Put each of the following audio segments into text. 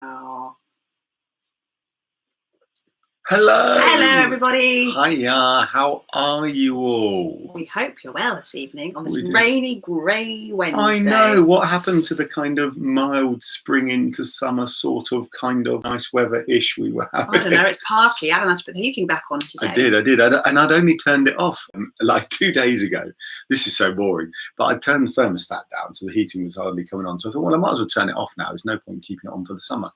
Oh. Hello. Hello, everybody. Hiya. How are you all? We hope you're well this evening on this rainy, grey Wednesday. I know. What happened to the kind of mild spring into summer sort of kind of nice weather-ish we were having? I don't know. It's parky. Alan had to put the heating back on today. I did. And I'd only turned it off like 2 days ago. This is so boring. But I turned the thermostat down, so the heating was hardly coming on. So I thought, well, I might as well turn it off now. There's no point keeping it on for the summer.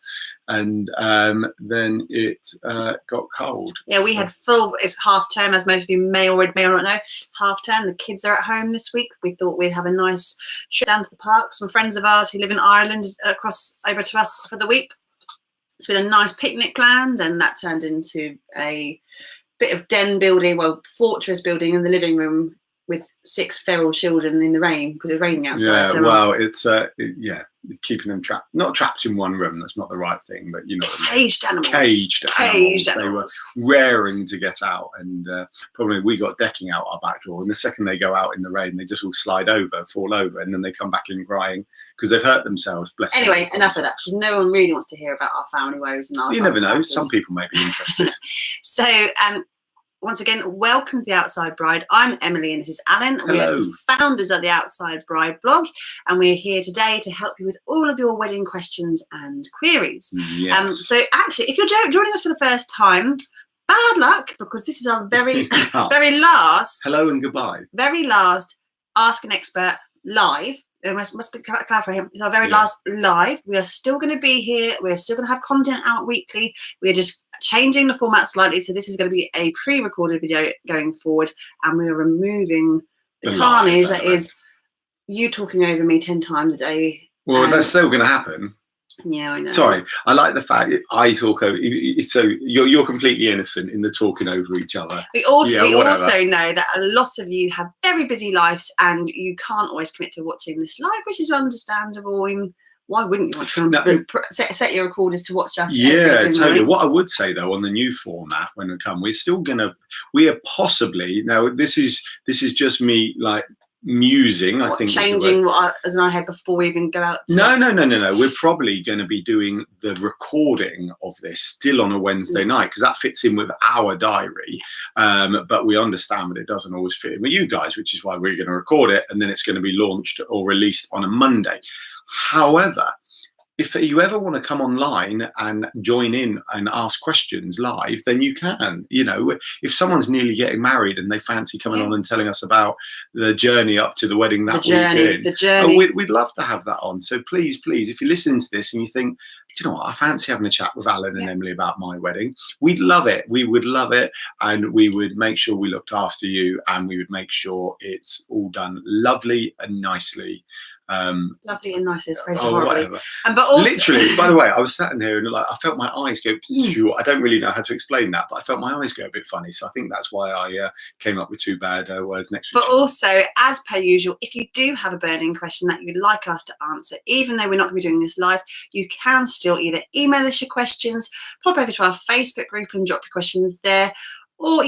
And then it got cold. Yeah, we had full, it's half term, as most of you may or not know, half term. The kids are at home this week. We thought we'd have a nice trip down to the park. Some friends of ours who live in Ireland across over to us for the week. It's been a nice picnic planned, and that turned into a bit of den building, well, fortress building in the living room with 6 feral children in the rain because it was raining outside. Yeah, so well, it's keeping them not trapped in one room. That's not the right thing, but you know, caged animals. Caged animals. They were raring to get out, and probably we got decking out our back door. And the second they go out in the rain, they just all slide over, fall over, and then they come back in crying because they've hurt themselves. Bless them. Anyway, enough of that, because no one really wants to hear about our family woes and our. You never know. Some people may be interested. So, once again, welcome to The Outside Bride. I'm Emily and this is Alan. Hello. We are the founders of The Outside Bride blog, and we're here today to help you with all of your wedding questions and queries. Yes. So actually, if you're joining us for the first time, bad luck, because this is our very, very last. Hello and goodbye. Very last Ask an Expert live. It must be clarify him. It's our very last live. We are still going to be here. We're still going to have content out weekly. We're just changing the format slightly. So this is going to be a pre-recorded video going forward, and we're removing the carnage that is you talking over me 10 times a day. Well, that's still going to happen. Yeah, I know. Sorry, I like the fact that I talk over. So you're completely innocent in the talking over each other. We also know that a lot of you have very busy lives and you can't always commit to watching this live, which is understandable. Why wouldn't you want to set your recorders to watch us? Yeah, totally. What I would say though, on the new format when we come, we are possibly now. This is just me like musing. I think changing what as I had before we even go out. No. We're probably going to be doing the recording of this still on a Wednesday night because that fits in with our diary. But we understand that it doesn't always fit in with you guys, which is why we're going to record it and then it's going to be launched or released on a Monday. However, if you ever want to come online and join in and ask questions live, then you can. You know, if someone's nearly getting married and they fancy coming on and telling us about the journey up to the wedding that weekend, the journey. We'd love to have that on. So please, if you're listening to this and you think, do you know what, I fancy having a chat with Alan and Emily about my wedding, we'd love it. We would love it, and we would make sure we looked after you, and we would make sure it's all done lovely and nicely. Lovely and nice is very whatever. But also, literally, by the way, I was sat in there and I felt my eyes go. I don't really know how to explain that, but I felt my eyes go a bit funny. So I think that's why I came up with 2 bad words next week. But also, as per usual, if you do have a burning question that you'd like us to answer, even though we're not going to be doing this live, you can still either email us your questions, pop over to our Facebook group and drop your questions there, or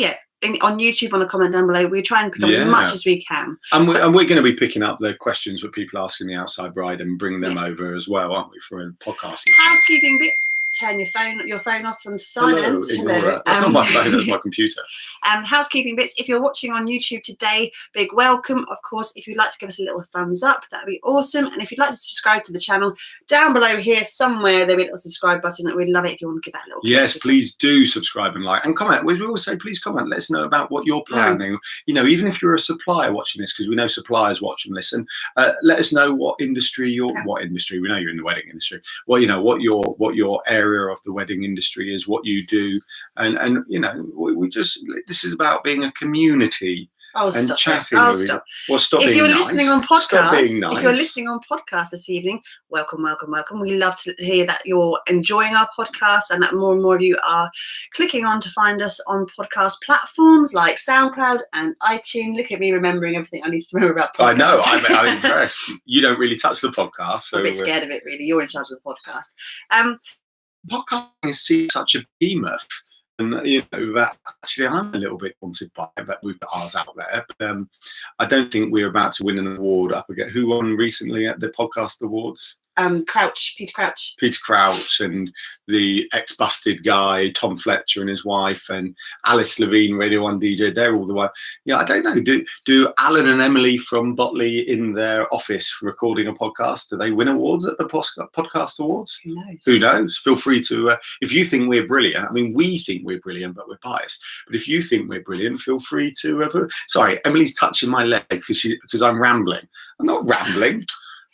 on YouTube on a comment down below. We try and pick up as much as we can. And we're going to be picking up the questions that people ask in The Outside Bride and bring them over as well, aren't we, for a podcast? Housekeeping bits. Turn your phone off and silent. Hello. That's not my phone, that's my computer. Housekeeping bits. If you're watching on YouTube today, big welcome. Of course, if you'd like to give us a little thumbs up, that'd be awesome. And if you'd like to subscribe to the channel, down below here somewhere there'll be a little subscribe button. We'd love it if you want to give that a little Yes, please do subscribe and like and comment. We always say please comment. Let us know about what you're planning. You know, even if you're a supplier watching this, because we know suppliers watch and listen, let us know what industry what industry. We know you're in the wedding industry. Well, you know what your area of the wedding industry is, what you do, and you know, we just, this is about being a community and chatting. Stop. Well, stop if being you're nice. listening on podcast, Nice. If you're listening on podcast this evening, welcome. We love to hear that you're enjoying our podcast and that more and more of you are clicking on to find us on podcast platforms like SoundCloud and iTunes. Look at me remembering everything I need to remember about podcasts. I know, I'm impressed. You don't really touch the podcast, so I'm a bit scared of it, really. You're in charge of the podcast. Podcasting is such a behemoth. And you know that actually I'm a little bit daunted by it, but we've got ours out there. But I don't think we're about to win an award up again. Who won recently at the podcast awards? Peter Crouch. Peter Crouch and the ex-busted guy, Tom Fletcher and his wife, and Alice Levine, Radio 1 DJ, they're all the way. Yeah, I don't know. Do Alan and Emily from Botley in their office recording a podcast, do they win awards at the Podcast Awards? Who knows? Who knows? Feel free to, if you think we're brilliant, I mean, we think we're brilliant, but we're biased. But if you think we're brilliant, feel free to, sorry, Emily's touching my leg because I'm rambling. I'm not rambling.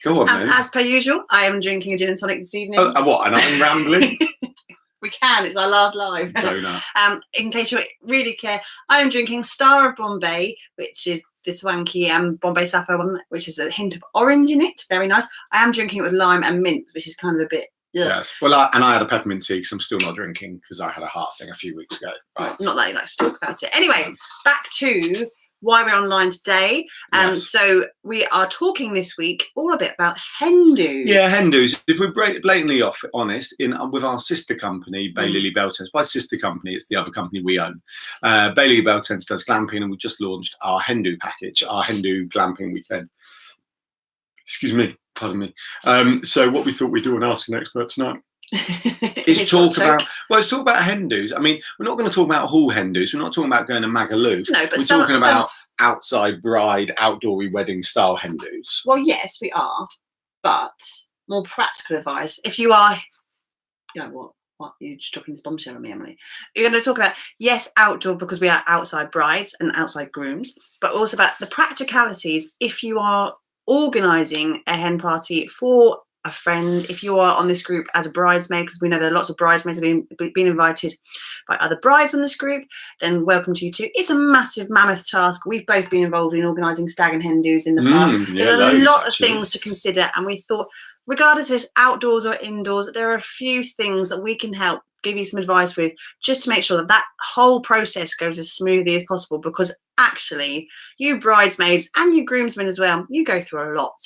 Go on, then. As per usual, I am drinking a gin and tonic this evening. Oh, what? And I'm rambling? We can. It's our last live. In case you really care, I am drinking Star of Bombay, which is the swanky Bombay Sapphire one, which is a hint of orange in it. Very nice. I am drinking it with lime and mint, which is kind of a bit... Yes. Well, I had a peppermint tea because I'm still not drinking because I had a heart thing a few weeks ago. Right. Not that you like to talk about it. Anyway, back to why we're online today. Yes. So we are talking this week all a bit about hen do's. Yeah, hen do's. If we're blatantly honest, with our sister company, Baylily Beltens, by sister company, it's the other company we own. Baylily Beltens does glamping, and we've just launched our hen do package, our hen do glamping weekend. Excuse me, pardon me. So what we thought we'd do on Ask an Expert tonight is talk about hen do's. I mean, we're not going to talk about hall hen do's. We're not talking about going to Magaluf. No, but we're talking about outside bride, outdoory wedding style hen do's. Well, yes, we are, but more practical advice. If you are, you know what? You're just dropping this bombshell on me, Emily. You're going to talk about, yes, outdoor because we are outside brides and outside grooms, but also about the practicalities if you are organising a hen party for a friend, if you are on this group as a bridesmaid, because we know there are lots of bridesmaids have been invited by other brides on this group, then welcome to you too. It's a massive mammoth task. We've both been involved in organising stag and hen do's in the past. There's a lot of things to consider, and we thought, regardless if it's outdoors or indoors, there are a few things that we can help give you some advice with, just to make sure that that whole process goes as smoothly as possible, because actually you bridesmaids and you groomsmen as well, you go through a lot.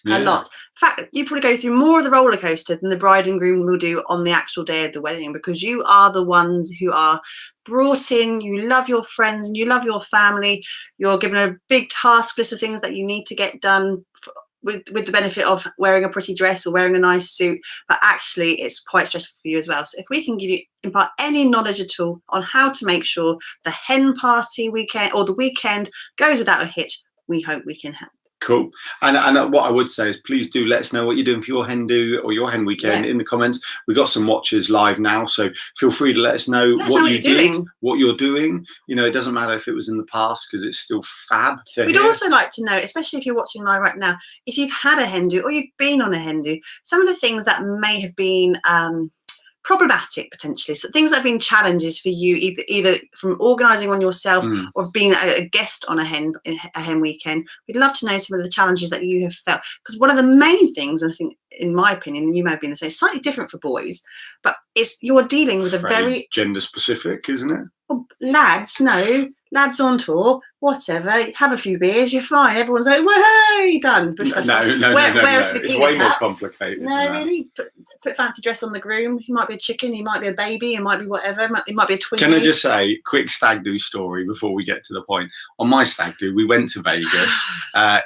A lot. In fact, you probably go through more of the roller coaster than the bride and groom will do on the actual day of the wedding, because you are the ones who are brought in, you love your friends and you love your family, you're given a big task list of things that you need to get done with the benefit of wearing a pretty dress or wearing a nice suit, but actually it's quite stressful for you as well. So if we can impart any knowledge at all on how to make sure the hen party weekend or the weekend goes without a hitch, we hope we can help. Cool. And what I would say is, please do let us know what you're doing for your hen do or your hen weekend in the comments. We've got some watchers live now, so feel free to let us know what you did, what you're doing. You know, it doesn't matter if it was in the past, because it's still fab to We'd also like to know, especially if you're watching live right now, if you've had a hen do or you've been on a hen do, some of the things that may have been problematic potentially, so things that have been challenges for you, either from organising one yourself or of being a guest on a hen weekend. We'd love to know some of the challenges that you have felt, because one of the main things, I think, in my opinion, and you may have been the same, slightly different for boys, but you're dealing with a very gender specific, isn't it? Well, lads on tour, whatever, have a few beers, you're fine. Everyone's like, "Whoa, done." No. It's way more complicated. No, really. Put fancy dress on the groom. He might be a chicken. He might be a baby. It might be whatever. It might be a twinkie. Can I just say, quick stag do story before we get to the point? On my stag do, we went to Vegas.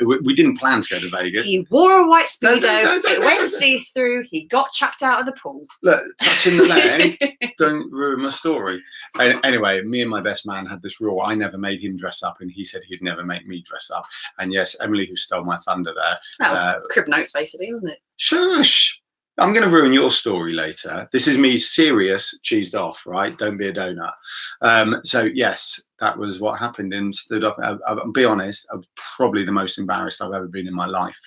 We didn't plan to go to Vegas. He wore a white Speedo. It went see-through. He got chucked out of the pool. Look, touching the leg. Don't ruin my story. Anyway, me and my best man had this rule. I never made him dress up, and he said he'd never make me dress up. And yes, Emily, who stole my thunder there. Crib notes, basically, wasn't it? Shush. I'm going to ruin your story later. This is me serious, cheesed off, right? Don't be a donut. So yes, that was what happened, and stood up. I'll be honest, I'm probably the most embarrassed I've ever been in my life.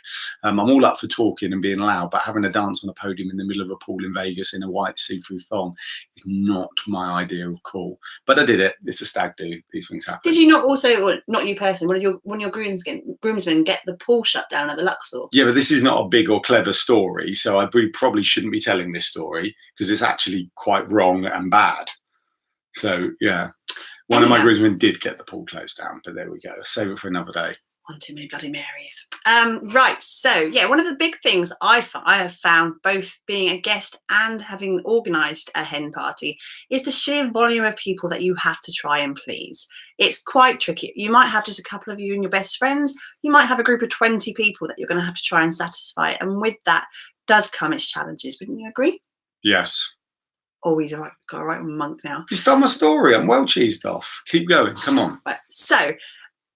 I'm all up for talking and being loud, but having a dance on a podium in the middle of a pool in Vegas in a white see-through thong is not my idea of cool. But I did it. It's a stag do. These things happen. Did you not also, or not you personally, when your groomsmen get the pool shut down at the Luxor? Yeah, but this is not a big or clever story, so I probably shouldn't be telling this story because it's actually quite wrong and bad. So yeah. One of my groomsmen did get the pool closed down, but there we go. Save it for another day. One too many Bloody Marys. Right, so yeah, one of the big things I have found, both being a guest and having organised a hen party, is the sheer volume of people that you have to try and please. It's quite tricky. You might have just a couple of you and your best friends. You might have a group of 20 people that you're going to have to try and satisfy. And with that does come its challenges. Wouldn't you agree? Yes. Always got a right monk now. You stole my story. I'm well cheesed off. Keep going. Come on. Right, so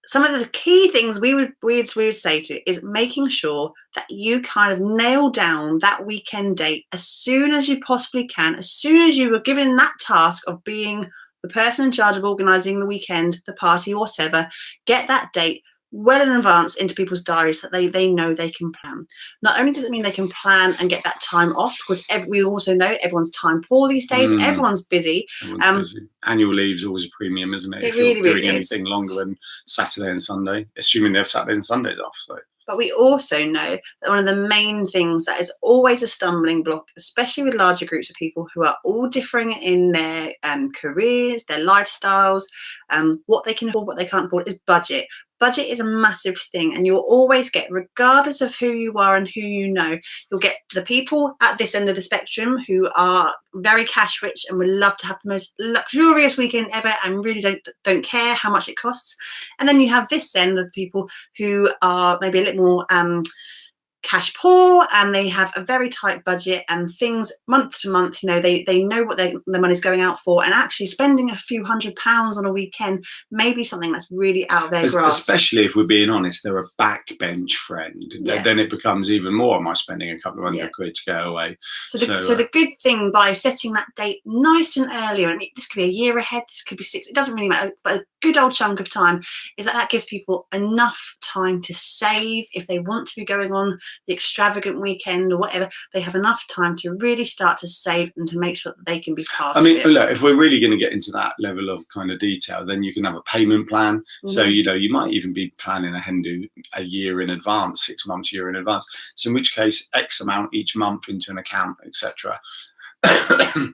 some of the key things we would say to you is making sure that you kind of nail down that weekend date as soon as you possibly can, as soon as you were given that task of being the person in charge of organising the weekend, the party, whatever. Get that date well in advance into people's diaries so that they know they can plan. Not only does it mean they can plan and get that time off, because we also know everyone's time poor these days. Everyone's busy. Everyone's busy. Annual leave's always a premium, isn't it? It if really, you're really doing anything longer than Saturday and Sunday, assuming they have Saturdays and Sundays off. So. But we also know that one of the main things that is always a stumbling block, especially with larger groups of people who are all differing in their careers, their lifestyles, what they can afford, what they can't afford, is budget. Budget is a massive thing, and you'll always get, regardless of who you are and who you know, you'll get the people at this end of the spectrum who are very cash rich and would love to have the most luxurious weekend ever and really don't care how much it costs. And then you have this end of people who are maybe a little more cash poor, and they have a very tight budget, and things month to month, they know what their money's going out for, and actually spending a few £100s on a weekend may be something that's really out of their grasp. Especially if we're being honest, they're a backbench friend. Yeah. Then it becomes even more, am I spending a couple of £100 to go away? So the good thing by setting that date nice and early, I mean, this could be a year ahead, this could be 6, it doesn't really matter, but a good old chunk of time, is that gives people enough time to save. If they want to be going on the extravagant weekend or whatever, they have enough time to really start to save and to make sure that they can be part of it. Look, if we're really going to get into that level of kind of detail, then you can have a payment plan. Mm-hmm. So, you might even be planning a hen do a year in advance, 6 months, a year in advance. So in which case, X amount each month into an account, etc.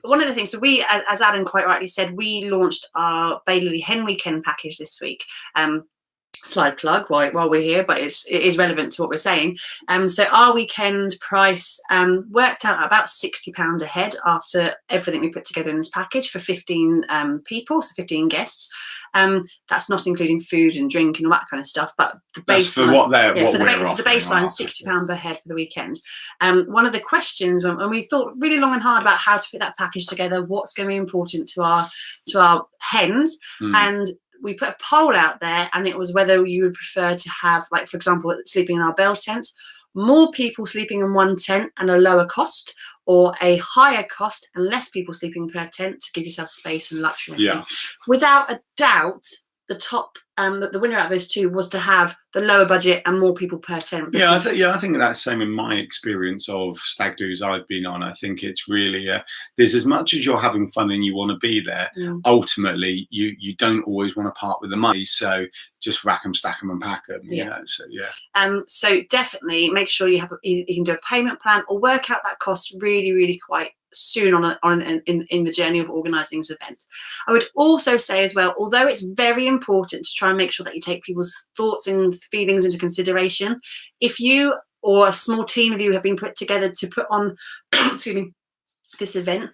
One of the things, so we, as Adam quite rightly said, we launched our Baylily Hen Weekend package this week. Slide plug while we're here, but it is relevant to what we're saying. So our weekend price worked out about £60 a head after everything we put together in this package for 15 people, so 15 guests. That's not including food and drink and all that kind of stuff, but the baseline, the baseline is £60 per head for the weekend. One of the questions when we thought really long and hard about how to put that package together, what's going to be important to our hens, and we put a poll out there, and it was whether you would prefer to have, like, for example, sleeping in our bell tents, more people sleeping in one tent and a lower cost, or a higher cost and less people sleeping per tent to give yourself space and luxury. Yeah. Without a doubt, the top, the winner out of those two was to have the lower budget and more people per tent. Yeah, I think that's the same in my experience of stag do's I've been on. I think it's really there's, as much as you're having fun and you want to be there, ultimately you don't always want to part with the money. So just rack them, stack them, and pack them. So definitely make sure you can do a payment plan or work out that cost really, really quite soon in the journey of organising this event. I would also say as well, although it's very important to try and make sure that you take people's thoughts and feelings into consideration, if you or a small team of you have been put together to put on this event,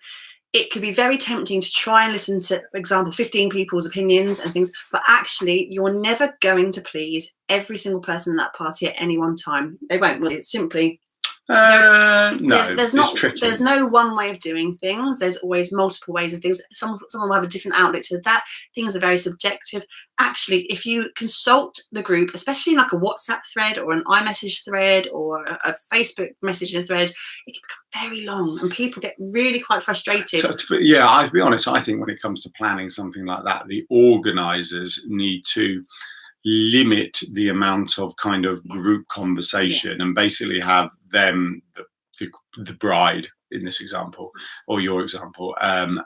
it could be very tempting to try and listen to, for example, 15 people's opinions and things, but actually you're never going to please every single person in that party at any one time. They won't. Well, it's simply there's no one way of doing things. There's always multiple ways of things. Someone will have a different outlook to that. Things are very subjective. Actually, if you consult the group, especially in like a WhatsApp thread or an iMessage thread or a Facebook messaging thread, it can become very long and people get really quite frustrated. I'll be honest, I think when it comes to planning something like that, the organisers need to limit the amount of kind of group conversation and basically have them, the bride in this example or your example, and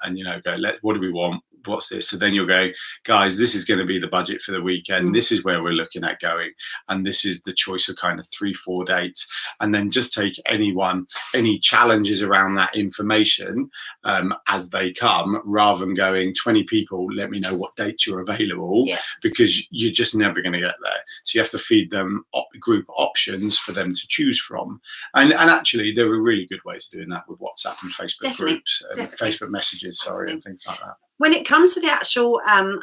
go, what do we want, what's this? So then you'll go, guys, this is going to be the budget for the weekend. This is where we're looking at going. And this is the choice of kind of 3-4 dates. And then just take any challenges around that information as they come, rather than going 20 people, let me know what dates you're available, because you're just never going to get there. So you have to feed them group options for them to choose from. And actually, there are really good ways of doing that with WhatsApp and Facebook groups, Facebook messages, and things like that. When it comes to the actual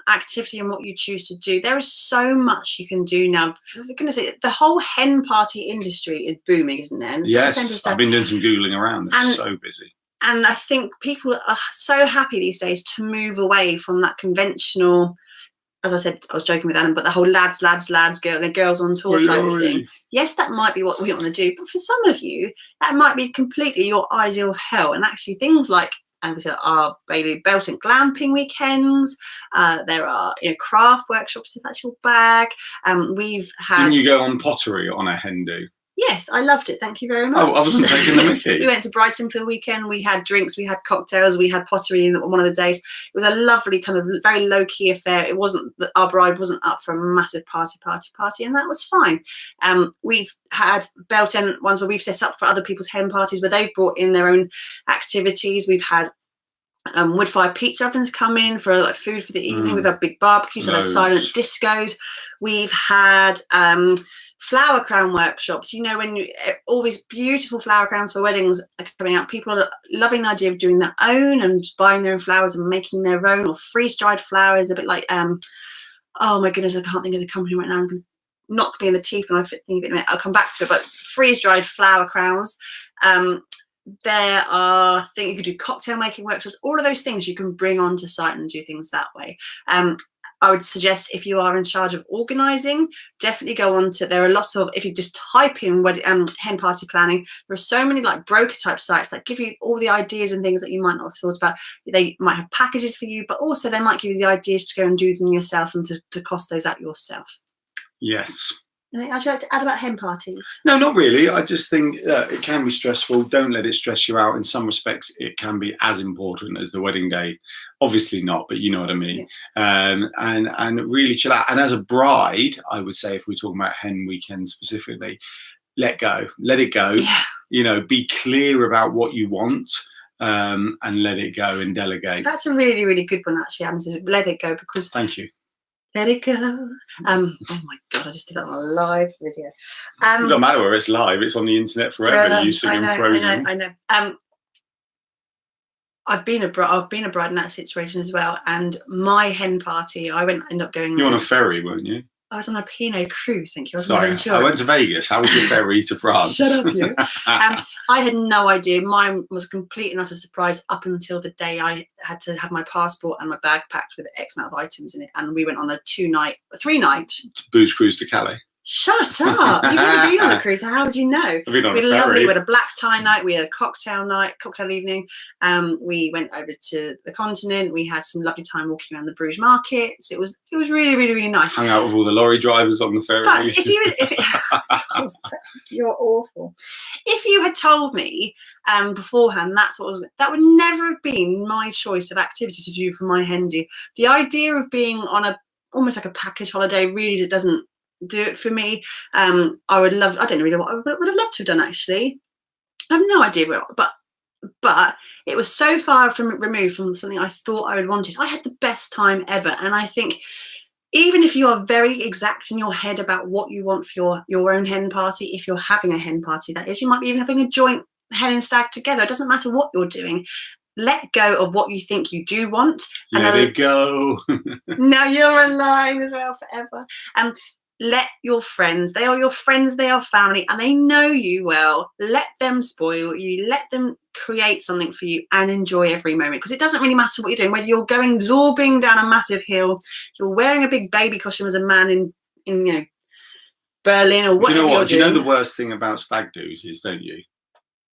activity and what you choose to do, there is so much you can do now. For goodness sake, the whole hen party industry is booming, isn't it? And yes, I've been doing some Googling around. It's so busy. And I think people are so happy these days to move away from that conventional, as I said, I was joking with Alan, but the whole lads, girls on tour type of thing. Yes, that might be what we want to do. But for some of you, that might be completely your ideal of hell. And actually things like, we said, our Baylily belt and glamping weekends. There are craft workshops if that's your bag. We've had. Didn't you go on pottery on a hen do? Yes, I loved it. Thank you very much. Oh, I wasn't taking the mickey. We went to Brighton for the weekend. We had drinks, we had cocktails, we had pottery on one of the days. It was a lovely kind of very low-key affair. It wasn't that our bride wasn't up for a massive party, and that was fine. We've had belt end ones where we've set up for other people's hen parties where they've brought in their own activities. We've had wood fire pizza ovens come in for like food for the evening. We've had big barbecues, we've had silent discos. We've had flower crown workshops. When all these beautiful flower crowns for weddings are coming out, people are loving the idea of doing their own and buying their own flowers and making their own, or freeze-dried flowers, a bit like oh my goodness, I can't think of the company right now. I'm going to knock me in the teeth when I think of it in a minute. I'll come back to it. But freeze-dried flower crowns. There are things you could do, cocktail making workshops, all of those things you can bring onto site and do things that way. I would suggest if you are in charge of organising, definitely go on to, there are lots of, if you just type in hen party planning, there are so many like broker type sites that give you all the ideas and things that you might not have thought about. They might have packages for you, but also they might give you the ideas to go and do them yourself and to cost those out yourself. Yes. Anything else you'd like to add about hen parties? No, not really. I just think it can be stressful. Don't let it stress you out. In some respects, it can be as important as the wedding day. Obviously not, but you know what I mean. Yeah. And really chill out. And as a bride, I would say, if we're talking about hen weekends specifically, let it go. Yeah. Be clear about what you want. And let it go and delegate. That's a really, really good one, actually, Anne, says let it go, because thank you. Let it go. Oh my God, I just did that on a live video. It doesn't matter where it's live, it's on the internet forever. You singing Frozen. I know. I've been a bride in that situation as well. And my hen party, I ended up going. You were on a ferry, weren't you? I was on a Pinot cruise, thank you. Sorry, I went to Vegas. How was your ferry to France? Shut up, you. I had no idea. Mine was a complete and utter surprise up until the day I had to have my passport and my bag packed with X amount of items in it. And we went on a 3-night booze cruise to Calais. Shut up! You've never been on a cruise. How would you know? We had a black tie night. We had a cocktail evening. We went over to the continent. We had some lovely time walking around the Bruges markets. It was really, really, really nice. Hung out with all the lorry drivers on the ferry. But you're awful. If you had told me beforehand that would never have been my choice of activity to do for my hen do. The idea of being on almost like a package holiday really doesn't do it for me. I don't really know what I would have loved to have done, actually. I have no idea but it was so far removed from something I thought I would wanted. I had the best time ever, and I think even if you are very exact in your head about what you want for your own hen party, if you're having a hen party, that is, you might be even having a joint hen and stag together. It doesn't matter what you're doing. Let go of what you think you do want. And let it go. Now you're alive as well forever. Let your friends, they are your friends, they are family, and they know you well. Let them spoil you. Let them create something for you and enjoy every moment, because it doesn't really matter what you're doing, whether you're going zorbing down a massive hill, you're wearing a big baby costume as a man in Berlin, or whatever you're doing. Do you know the worst thing about stag do's is, don't you?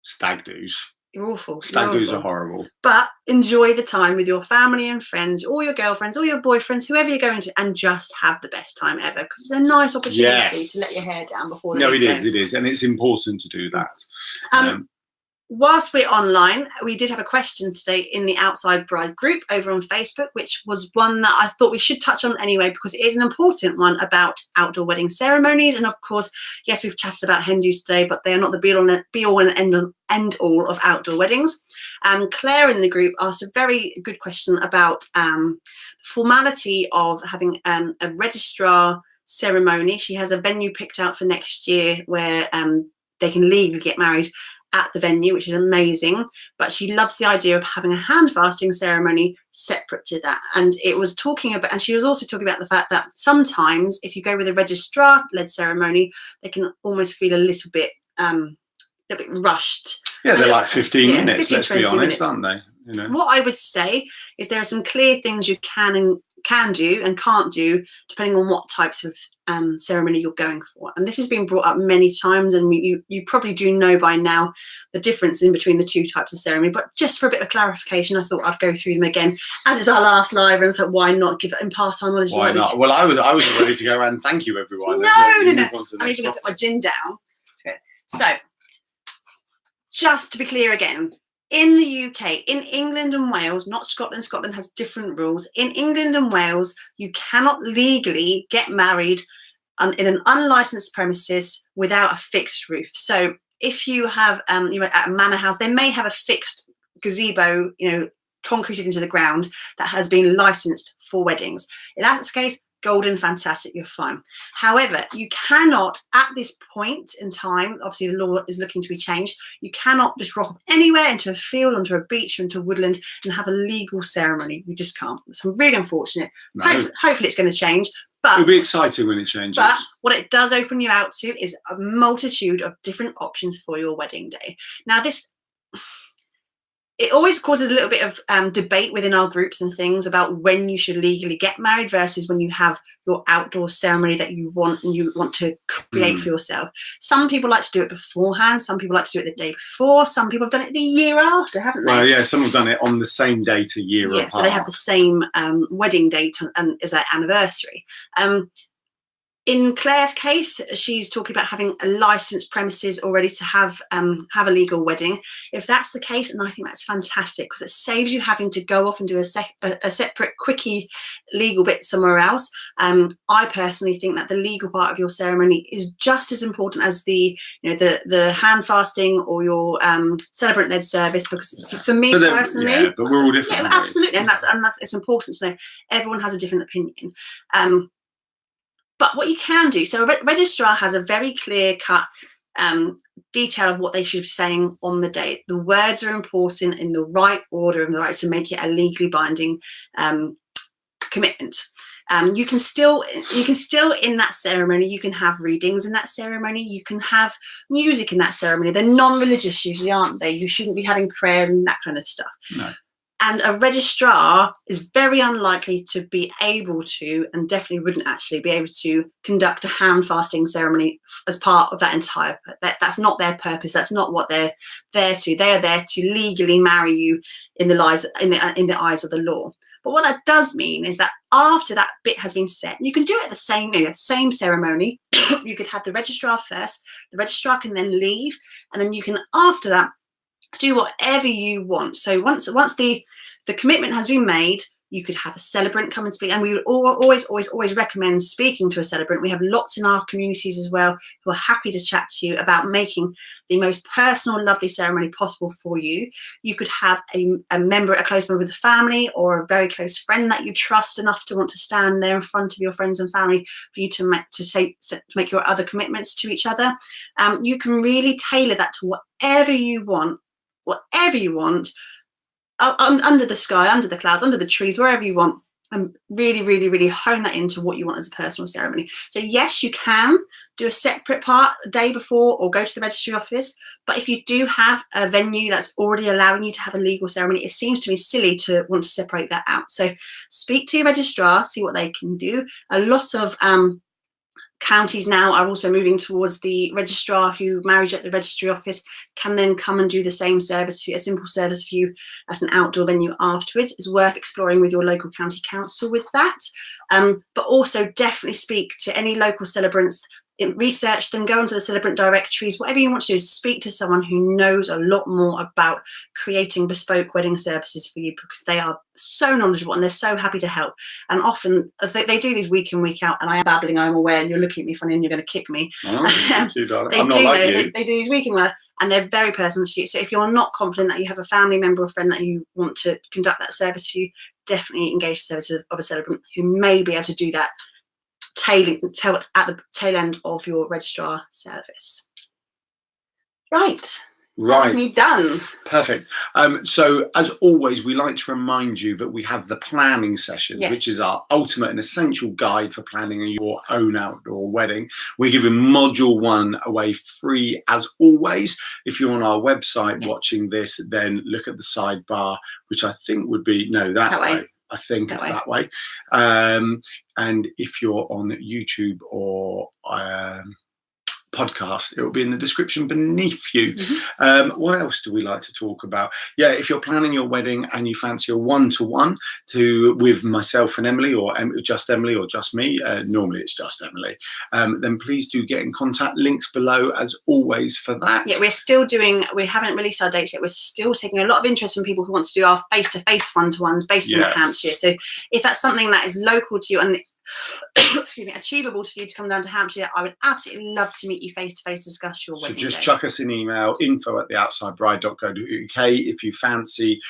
Stag do's. You're awful. Stag do's are horrible. But enjoy the time with your family and friends, or your girlfriends, or your boyfriends, whoever you're going to, and just have the best time ever, because it's a nice opportunity to let your hair down before the it is, and it's important to do that. whilst we're online, we did have a question today in the Outside Bride group over on Facebook, which was one that I thought we should touch on anyway, because it is an important one about outdoor wedding ceremonies. And of course, yes, we've chatted about hen dos today, but they are not the be all and end all of outdoor weddings. Claire in the group asked a very good question about the formality of having a registrar ceremony. She has a venue picked out for next year where they can legally get married at the venue, which is amazing, but she loves the idea of having a hand fasting ceremony separate to that. And it was talking about, and she was also talking about the fact that sometimes if you go with a registrar led ceremony, they can almost feel a little bit rushed. Yeah, they're like 15 minutes, 15, let's be honest, minutes. aren't they? You know. What I would say is there are some clear things you can do and can't do depending on what types of ceremony you're going for. And this has been brought up many times, and you probably do know by now the difference in between the two types of ceremony. But just for a bit of clarification, I thought I'd go through them again, as it's our last live, and thought, why not impart our knowledge? Why not? Well, I was ready to go around and thank you, everyone. No. I'm even going to put my gin down. So, just to be clear again, in the UK, in England and Wales, not Scotland, Scotland has different rules. In England and Wales, you cannot legally get married in an unlicensed premises without a fixed roof. So if you have, at a manor house, they may have a fixed gazebo, concreted into the ground that has been licensed for weddings. In that case, golden, fantastic, you're fine. However, you cannot, at this point in time, obviously the law is looking to be changed, you cannot just rock up anywhere into a field, onto a beach, or into a woodland and have a legal ceremony. You just can't. It's really unfortunate. No. Hopefully it's going to change. But it'll be exciting when it changes. But what it does open you out to is a multitude of different options for your wedding day. Now, it always causes a little bit of debate within our groups and things about when you should legally get married versus when you have your outdoor ceremony that you want to create for yourself. Some people like to do it beforehand. Some people like to do it the day before. Some people have done it the year after, haven't they? Well, yeah, some have done it on the same date a year apart. So they have the same wedding date as their anniversary. In Claire's case, she's talking about having a licensed premises already to have a legal wedding. If that's the case, and I think that's fantastic because it saves you having to go off and do a separate quickie legal bit somewhere else. I personally think that the legal part of your ceremony is just as important as the hand fasting or your celebrant-led service. Because for me personally, but we're all different. Yeah, absolutely, and that's it's important to know. Everyone has a different opinion. But what you can do, so a registrar has a very clear-cut detail of what they should be saying on the day. The words are important in the right order and the right to make it a legally binding commitment. You can still in that ceremony, you can have readings in that ceremony, you can have music in that ceremony. They're non-religious usually, aren't they? You shouldn't be having prayers and that kind of stuff. No. And a registrar is very unlikely to be able to, and definitely wouldn't actually be able to, conduct a hand fasting ceremony as part of that entire. That's not their purpose. That's not what they're there to. They are there to legally marry you in the eyes of the law. But what that does mean is that after that bit has been set, you can do it the same ceremony. You could have the registrar first. The registrar can then leave, and then you can, after that, do whatever you want. So once the commitment has been made, you could have a celebrant come and speak. And we would always recommend speaking to a celebrant. We have lots in our communities as well who are happy to chat to you about making the most personal, lovely ceremony possible for you. You could have a close member of the family or a very close friend that you trust enough to want to stand there in front of your friends and family for you to make your other commitments to each other. You can really tailor that to whatever you want, under the sky, under the clouds, under the trees, wherever you want, and really, really, really hone that into what you want as a personal ceremony. So yes, you can do a separate part the day before or go to the registry office. But if you do have a venue that's already allowing you to have a legal ceremony, it seems to me silly to want to separate that out. So speak to your registrar, see what they can do. A lot of counties now are also moving towards the registrar who marries you at the registry office can then come and do the same service for you, a simple service for you as an outdoor venue afterwards. It's worth exploring with your local county council with that. But also definitely speak to any local celebrants research them, go onto the celebrant directories, whatever you want to do, speak to someone who knows a lot more about creating bespoke wedding services for you, because they are so knowledgeable and they're so happy to help. And often they do these week in, week out, and I am babbling, I'm aware, and you're looking at me funny and you're going to kick me. Oh, I'm not like you. They do these week in, week, and they're very personal to you. So if you're not confident that you have a family member or friend that you want to conduct that service for you, definitely engage the services of a celebrant who may be able to do that at the tail end of your registrar service. Right. That's me done. Perfect. So as always, we like to remind you that we have the planning session, which is our ultimate and essential guide for planning your own outdoor wedding. We're giving module 1 away free as always. If you're on our website watching this, then look at the sidebar, which I think would be that way. I think it's that way. And if you're on YouTube or podcast, it will be in the description beneath you. What else do we like to talk about? If you're planning your wedding and you fancy a one-to-one with myself and Emily, or just Emily, or just me, normally it's just Emily, then please do get in contact. Links below as always for that. We're still doing, we haven't released our date yet, we're still taking a lot of interest from people who want to do our face-to-face one-to-ones based in Hampshire. So if that's something that is local to you and achievable to you to come down to Hampshire, I would absolutely love to meet you face to face, discuss your wedding. So just chuck us an email, info@theoutsidebride.co.uk, if you fancy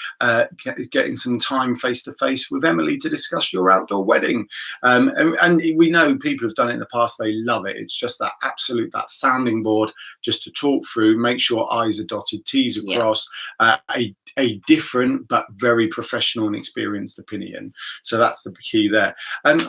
getting some time face to face with Emily to discuss your outdoor wedding. And we know people have done it in the past, they love it. It's just that sounding board just to talk through, make sure I's are dotted, T's are crossed, a different but very professional and experienced opinion. So that's the key there.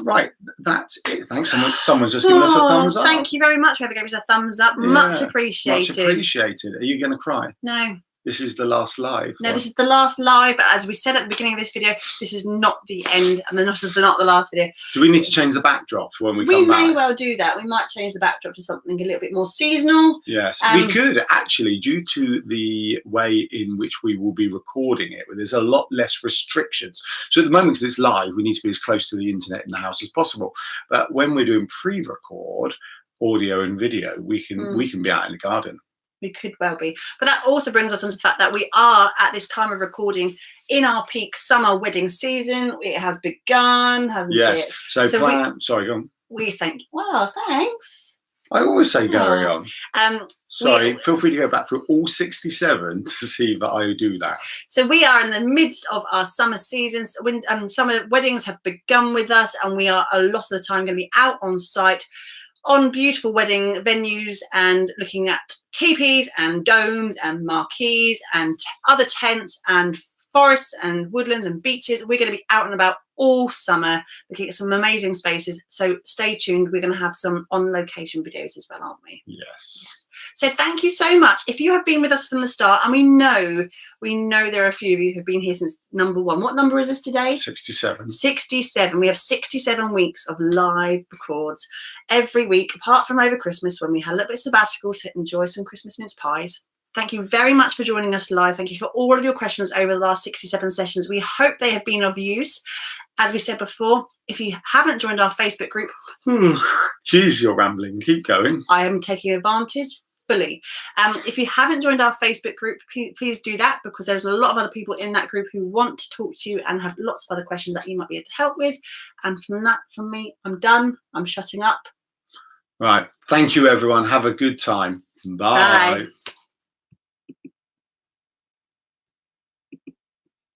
Right, that's it. Thanks. Someone's just given us a thumbs up. Thank you very much. Whoever gave us a thumbs up, much appreciated. Much appreciated. Are you going to cry? No. This is the last live. No, this is the last live. But as we said at the beginning of this video, this is not the end, and this is not the last video. Do we need to change the backdrop for when we come back? We may well do that. We might change the backdrop to something a little bit more seasonal. Yes, we could actually, due to the way in which we will be recording it, where there's a lot less restrictions. So at the moment, because it's live, we need to be as close to the internet in the house as possible. But when we're doing pre-record audio and video, we can be out in the garden. We could well be. But that also brings us onto the fact that we are, at this time of recording, in our peak summer wedding season. It has begun, hasn't it? Yes. So sorry, go on. We think, well, thanks. I always say going on. Sorry, feel free to go back through all 67 to see that I do that. So we are in the midst of our summer seasons. Summer weddings have begun with us, and we are a lot of the time going to be out on site on beautiful wedding venues and looking at teepees and domes and marquees and other tents and forests and woodlands and beaches. We're going to be out and about all summer looking at some amazing spaces. So stay tuned. We're going to have some on location videos as well, aren't we? Yes. So thank you so much. If you have been with us from the start, and we know there are a few of you who've been here since number 1. What number is this today? 67. 67. We have 67 weeks of live records every week, apart from over Christmas when we had a little bit sabbatical to enjoy some Christmas mince pies. Thank you very much for joining us live. Thank you for all of your questions over the last 67 sessions. We hope they have been of use. As we said before, if you haven't joined our Facebook group... Geez, you're rambling. Keep going. I am taking advantage fully. If you haven't joined our Facebook group, please do that, because there's a lot of other people in that group who want to talk to you and have lots of other questions that you might be able to help with. And from me, I'm done. I'm shutting up. Right. Thank you, everyone. Have a good time. Bye. Bye.